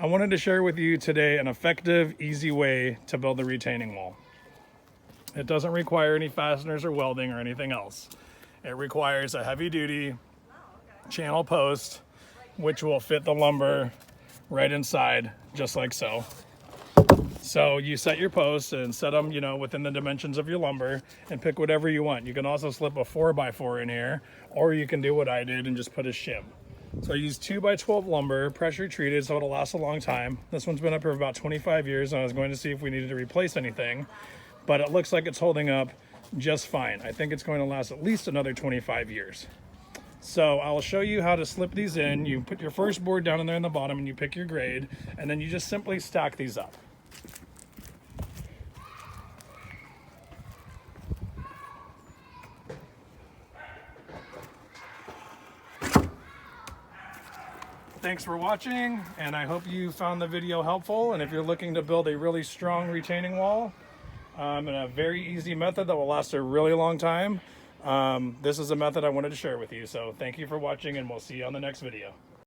I wanted to share with you today an effective, easy way to build the retaining wall. It doesn't require any fasteners or welding or anything else. It requires a heavy-duty channel post, which will fit the lumber right inside, just like so. So you set your posts and set them, within the dimensions of your lumber, and pick whatever you want. You can also slip a 4x4 in here, or you can do what I did and just put a shim. So I used 2x12 lumber, pressure treated, so it'll last a long time. This one's been up here for about 25 years, and I was going to see if we needed to replace anything, but it looks like it's holding up just fine. I think it's going to last at least another 25 years. So I'll show you how to slip these in. You put your first board down in there in the bottom and you pick your grade, and then you just simply stack these up. Thanks for watching, and I hope you found the video helpful. And if you're looking to build a really strong retaining wall in a very easy method that will last a really long time, this is a method I wanted to share with you. So thank you for watching, and we'll see you on the next video.